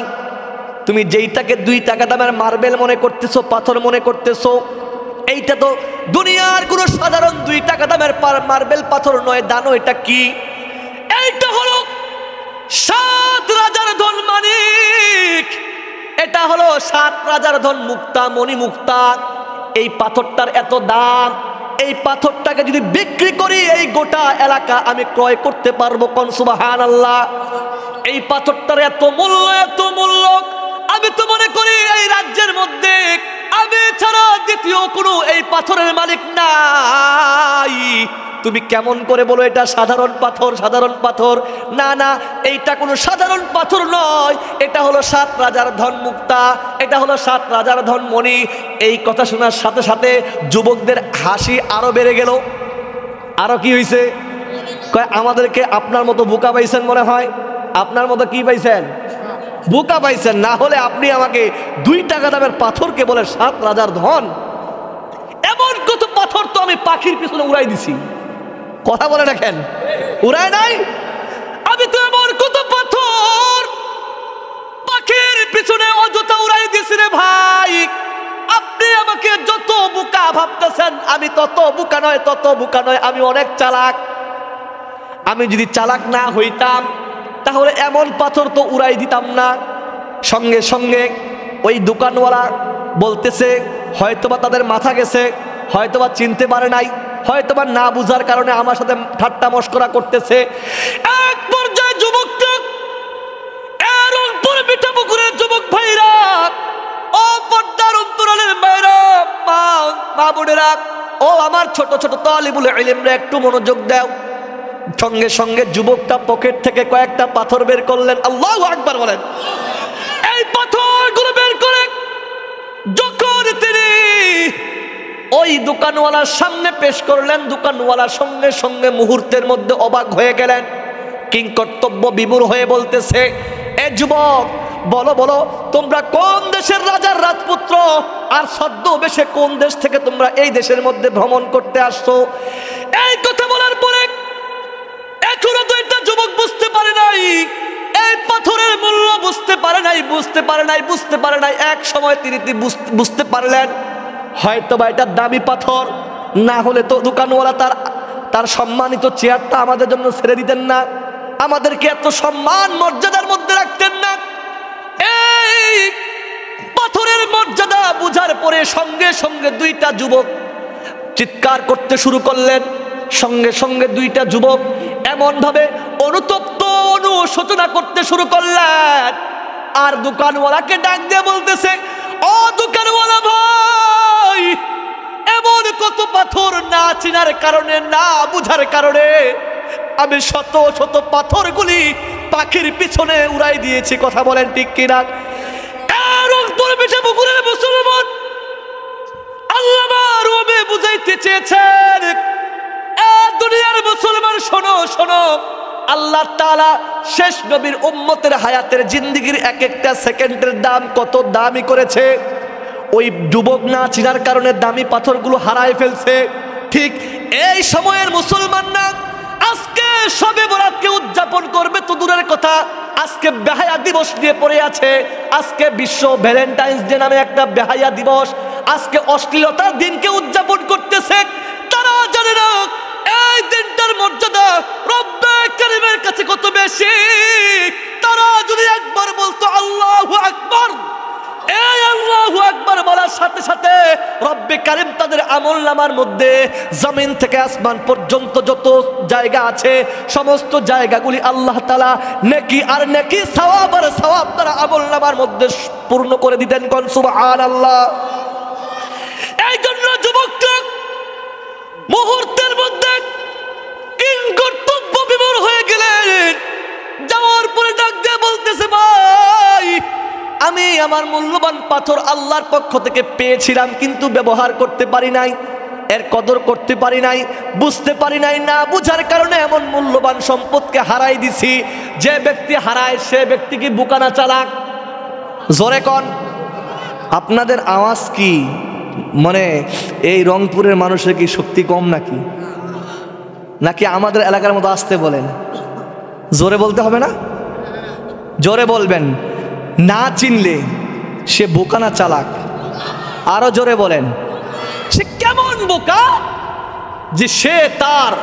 তুমি যেইটাকে 2 টাকা দামের মার্বেল মনে করতেছো, পাথর মনে করতেছো, এইটা তো দুনিয়ার কোনো সাধারণ 2 টাকা দামের মার্বেল পাথর নয়। দানো এটা কি? এইটা হলো 7 রাজার ধন মানিক, এটা হলো 7 রাজার ধন মুক্তা, মণি মুক্তা। এই পাথরটার এত দাম, এই পাথরটাকে যদি বিক্রি করি এই গোটা এলাকা আমি ক্রয় করতে পারবো। কোন সুবহানাল্লাহ। এই পাথরটার এত মূল্য, এত মূল্য, আমি তো মনে করি এই রাজ্যের মধ্যে আমি ছাড়া দ্বিতীয় কোনো এই পাথরের মালিক নাই। তুমি কেমন করে বলো এটা সাধারণ পাথর, সাধারণ পাথর? না না, এইটা কোনো সাধারণ পাথর নয়, এটা হলো 7 রাজার ধন মুক্তা, এটা হলো 7 রাজার ধনমণি। এই কথা শোনার সাথে সাথে যুবকদের হাসি আরো বেড়ে গেল। আরো কি হয়েছে? কয় আমাদেরকে আপনার মতো বোকা পাইছেন মনে হয়। আপনার মতো কি পাইছেন? বোকা পাইছেন। না হলে আপনি আমাকে 2 টাকা দামের পাথরকে বলে 7 রাজার ধন। এমন কত পাথর তো আমি পাখির পিছনে উড়াই দিছি। কথা বলে রাখেন, উড়ায় নাই? আমি তো এমন কত পাথর পাখির পিছনে অযথা উড়াই দিছি রে ভাই। আপনি আমাকে যত বোকা ভাবতেছেন, আমি তত বোকা নয়, তত বোকা নয়, আমি অনেক চালাক। আমি যদি চালাক না হইতাম তাহলে এমন পাথর তো উড়াই দিতাম না। সঙ্গে সঙ্গে ওই দোকানওয়ালা বলতেছে হয়তোবা তাদের মাথা গেছে, হয়তোবা চিনতে পারে নাই, হয়তোবা না বুঝার কারণে আমার সাথে ঠাট্টা মশকরা করতেছে। এক পর্যায়ে যুবকটা এর উপর পিঠা পুকুরের যুবক ভাইরা, ও পর্দার অন্তরালের মায়েরা, মা বোনেরা, ও আমার ছোট ছোট তালিবুল ইলমরা, একটু মনোযোগ দাও। সঙ্গে সঙ্গে যুবকটা পকেট থেকে কয়েকটা পাথর বের করলেন। আল্লাহু আকবার বলেন। এই পাথরগুলো বের করে যখন তিনি ওই দোকানওয়ালার সামনে পেশ করলেন, দোকানওয়ালা সঙ্গে সঙ্গে মুহূর্তের মধ্যে অবাক হয়ে গেলেন। কিংকর্তব্য বিমূঢ় হয়ে বলতেছে, এ যুবক, বলো বলো তোমরা কোন দেশের রাজার রাজপুত্র, আর ছদ্মবেশে কোন দেশ থেকে তোমরা এই দেশের মধ্যে ভ্রমণ করতে আসছো? এই কথা বলার পরে এখনো তো একটা যুবক বুঝতে পারে নাই, এই পাথরের মূল্য বুঝতে পারে নাই, বুঝতে পারে নাই, বুঝতে পারে নাই। এক সময় তিনি বুঝতে পারলেন হয়তোবা এটা দামি পাথর, না হলে তো দোকানওয়ালা তার সম্মানিত চেয়ারটা আমাদের জন্য ছেড়ে দিতেন না, আমাদেরকে এত সম্মান মর্যাদার মধ্যে রাখতেন না। এই পাথরের মর্যাদা বুঝার পরে সঙ্গে সঙ্গে 2টা যুবক চিৎকার করতে শুরু করলেন। সঙ্গে সঙ্গে 2টা যুবক এমন ভাবে অনুতপ্ত অনুশোচনা করতে শুরু করলেন, আর দোকানওয়ালাকে ডাক দিয়ে বলতেছে, ও দোকানওয়ালা ভাই, এমন কত পাথর না চিনার কারণে, না বুঝার কারণে আমি শত শত পাথরগুলি পাখির পিছনে উড়াই দিয়েছি। কথা বলেন ঠিক কিনা? এর উপর পিঠে পুকুরের মুসলমান আল্লাহ রবে বুঝাইতে চেয়েছেন, দুনিয়ার মুসলমান শোনো শোনো, আল্লাহ তাআলা শেষ নবীর উম্মতের হায়াতের জিন্দেগির এক একটা সেকেন্ডের দাম কত দামি করেছে। ওই যুবক না চিনার কারণে দামি পাথরগুলো হারায় ফেলছে। ঠিক এই সময়ের মুসলমানরা আজকে শবে বরাতকে উদযাপন করবে তো দূরের কথা, আজকে বেহায়া দিবস নিয়ে পড়ে আছে। আজকে বিশ্ব ভ্যালেন্টাইন্স ডে নামে একটা বেহায়া দিবস, আজকে অশ্লীলতার দিনকে উদযাপন করতেছে। তারা জানে না এই দিনটার মর্যাদা রব্বে কারীমের কাছে কত বেশি। তারা যদি একবার বলতো আল্লাহু আকবার, এই আল্লাহু আকবার বলার সাথে সাথে রব্বে কারীম তাদের আমলনামার মধ্যে জমিন থেকে আসমান পর্যন্ত যত জায়গা আছে সমস্ত জায়গাগুলি আল্লাহ তাআলা নেকি আর নেকি, সওয়াব আর সওয়াব তারা আমলনামার মধ্যে পূর্ণ করে দিতেন। কোন সুবহানাল্লাহ। এই জন্য যুবকরা মুহূর্তের মধ্যে কিংকর্তব্য বিমূঢ় হয়ে গেলেন। যাওয়ার পরে ডাক দিয়ে বলতেছে, ভাই, আমি আমার মূল্যবান পাথর আল্লাহর পক্ষ থেকে পেয়েছিলাম, কিন্তু ব্যবহার করতে পারি নাই, এর কদর করতে পারি নাই, বুঝতে পারি নাই, না বুঝার কারণে এমন মূল্যবান সম্পদকে হারাই দিছি। যে ব্যক্তি হারায় সে ব্যক্তি কি বোকা না চালাক? জোরে কোন। আপনাদের আওয়াজ কি মানে এই রংপুরের মানুষের কি শক্তি কম নাকি, নাকি আমাদের এলাকার মতো আসতে বলেন? জোরে বলতে হবে না? জোরে বলবেন। না চিনলে সে বোকা না চালাক? আরো জোরে বলেন। সে কেমন বোকা যে সে তার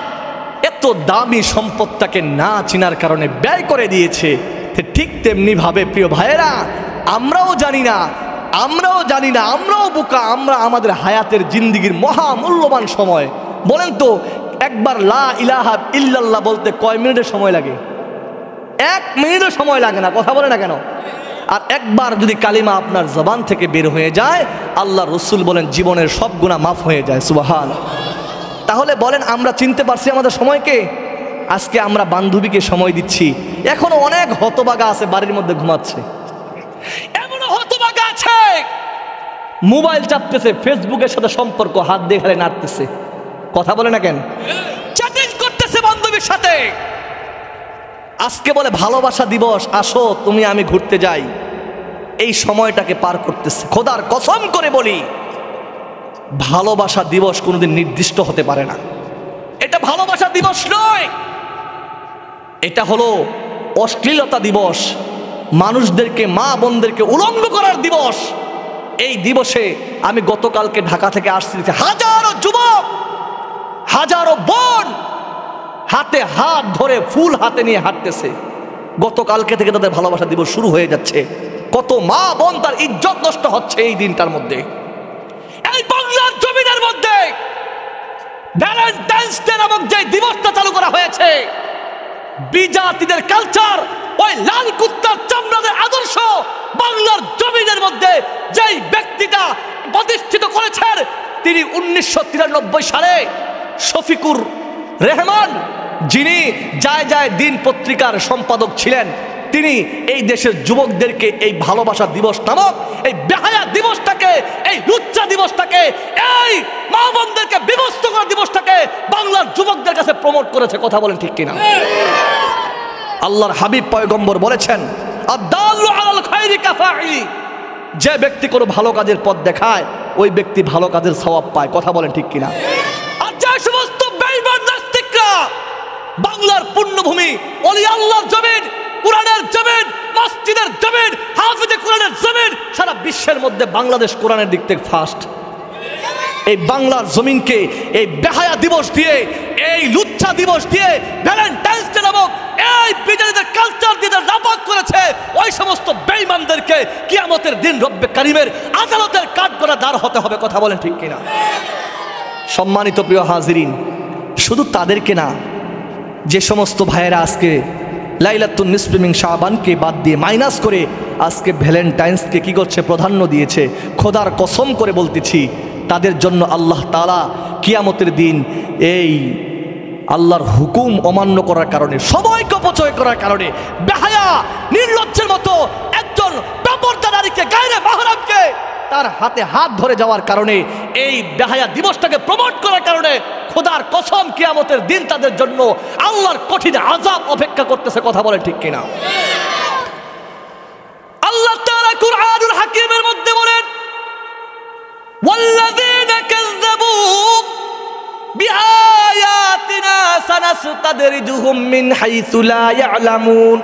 এত দামি সম্পদটাকে না চিনার কারণে ব্যয় করে দিয়েছে। ঠিক তেমনি ভাবে প্রিয় ভাইয়েরা, আমরাও জানি না, আমরাও বোকা। আমরা আমাদের হায়াতের জিন্দেগির মহা মূল্যবান সময়, বলেন তো একবার লা ইলাহা ইল্লাল্লাহ বলতে কয় মিনিটের সময় লাগে? 1 মিনিটও সময় লাগে না। কথা বলে না কেন? আর একবার যদি কালিমা আপনার জবান থেকে বের হয়ে যায়, আল্লাহ রসুল বলেন জীবনের সব গুনাহ মাফ হয়ে যায়। সুবহানাল্লাহ। তাহলে বলেন আমরা চিনতে পারছি আমাদের সময়কে? আজকে আমরা বান্ধবীকে সময় দিচ্ছি, এখনো অনেক হতবাগা আছে বাড়ির মধ্যে ঘুমাচ্ছে, এমনও হতবাগা আছে মোবাইল চাপতেছে, ফেসবুকের সাথে সম্পর্ক হাত দিয়ে খালি নাড়তেছে, কথা বলে না কেন, চ্যাটিং করতেছে বান্ধবীর সাথে। আজকে বলে ভালোবাসা দিবস, আসো তুমি আমি ঘুরতে যাই, এই সময়টাকে পার করতেছে। খোদার কসম করে বলি, ভালোবাসা দিবস কোনোদিন নির্দিষ্ট হতে পারে না। এটা ভালোবাসা দিবস নয়, এটা হলো অশ্লীলতা দিবস, মানুষদেরকে, মা বোনদেরকে উলঙ্গ করার দিবস। এই দিবসে আমি গতকালকে ঢাকা থেকে আসছি, হাজারো যুবক, হাজারো বোন হাতে হাত ধরে ফুল হাতে নিয়ে হাঁটতেছে। গতকালকে থেকে তাদের ভালোবাসা দিবস শুরু হয়ে যাচ্ছে। কত মা বোন তার ইজ্জত নষ্ট হচ্ছে এই দিনটার মধ্যে। এই বাংলার জমিনের মধ্যে ভ্যালেন্টাইন্স ডে নামক যে দিবসটা চালু করা হয়েছে, বিজাতিদের কালচার, ওই লাল কুত্তার চামড়াদের আদর্শ বাংলার জমিনের মধ্যে যেই ব্যক্তিটা প্রতিষ্ঠিত করেছেন, তিনি 1993 সালে শফিকুর রহমান, যিনি যায় যায় দিন পত্রিকার সম্পাদক ছিলেন, তিনি এই দেশের যুবকদেরকে এই ভালোবাসা দিবস নামক এই বেহায়া দিবসটাকে, এই লুচ্চা দিবসটাকে, এই মা বোনদেরকে বিভক্ত করা দিবসটাকে বাংলার যুবকদের কাছে প্রমোট করেছে। কথা বলেন ঠিক কিনা? আল্লাহর হাবিব পয়গম্বর বলেছেন, আদ-দাল্লু আলাল খায়রি কাফাইলি, যে ব্যক্তি কোনো ভালো কাজের পথ দেখায় ওই ব্যক্তি ভালো কাজের সওয়াব পায়। কথা বলেন ঠিক কিনা? আর যে সমস্ত বেঈমান নাস্তিকরা বাংলার পুণ্যভূমি, ওলি আল্লাহর জমিন, কোরআনের জমিন, মসজিদের জমিন, হাফেজে কোরআনের জমিন, সারা বিশ্বের মধ্যে বাংলাদেশ কোরআনের দিক থেকে ফার্স্ট। এই বাংলার জমিনকে এই বেহায়া দিবস দিয়ে, এই লুচ্ছা দিবস দিয়ে, ভ্যালেন্টাইন্স ডে নামক এই বিজাতিদের কালচার দিয়ে নাপাক করেছে, ওই সমস্ত বেঈমানদেরকে কিয়ামতের দিন রব্বে কারিমের আদালতের কাঠগড়া দাঁড় হতে হবে। কথা বলেন ঠিক কিনা? সম্মানিত প্রিয় হাজিরিন, শুধু তাদেরকে না, যে সমস্ত ভাইয়েরা আজকে লাইলাতুন নিসফি মিন শাবানকে বাদ দিয়ে মাইনাস করে আজকে ভ্যালেন্টাইন্সকে কি করছে, প্রাধান্য দিয়েছে, খোদার কসম করে বলতেছি, তাদের জন্য আল্লাহ তাআলা কিয়ামতের দিন এই আল্লাহর হুকুম অমান্য করার কারণে, সময়কে অপচয় করার কারণে, বেহায়া নির্লজ্জের মতো একজন বেপরদা নারীকে, গায়রে মাহরামকে তার হাতে হাত ধরে যাওয়ার কারণে, এই বেহায়া দিবসটাকে প্রমোট করার কারণে খোদার কসম কিয়ামতের দিন তাদের জন্য আল্লাহর কঠিন আযাব অপেক্ষা করতেছে। কথা বলে ঠিক কিনা? আল্লাহ তাআলা কুরআনুল হাকীমের মধ্যে বলেন, ওয়াল্লাযীনা কাযযাবু বিআয়াতিনা সানাসতাদরিজুহুম মিন হাইসু লা ইয়ালামুন,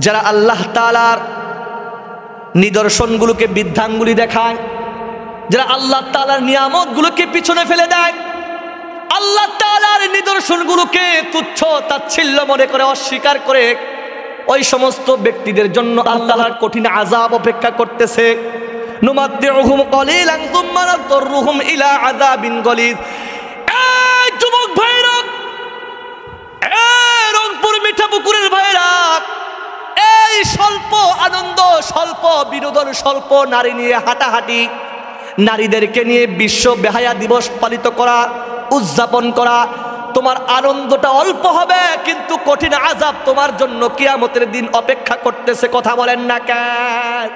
যারা আল্লাহ তাআলার নিদর্শনগুলোকে, বিধানগুলি দেখায়, যারা আল্লাহ তাআলার নিয়ামতগুলোকে পিছনে ফেলে দেয়, আল্লাহ তাআলার নিদর্শনগুলোকে তুচ্ছ তাচ্ছিল্য মনে করে অস্বীকার করে, ওই সমস্ত ব্যক্তিদের জন্য আল্লাহ তাআলার কঠিন আযাব অপেক্ষা করতেছে। নুমাত্তিউহুম কলিলান সুম্মা নাদরুহুম ইলা আযাবিন গলিজ। এই যুবক ভাইরা, এই রংপুর মিঠাপুকুরের ভাইরা, এই স্বল্প আনন্দ, স্বল্প বিনোদন, স্বল্প নারী নিয়ে হাঁটাহাঁটি, নারীদেরকে নিয়ে বিশ্ব বেহায়া দিবস পালিত করা, উদযাপন করা, তোমার আনন্দটা অল্প হবে কিন্তু কঠিন আযাব তোমার জন্য কিয়ামতের দিন অপেক্ষা করতেছে। কথা বলেন না কেন?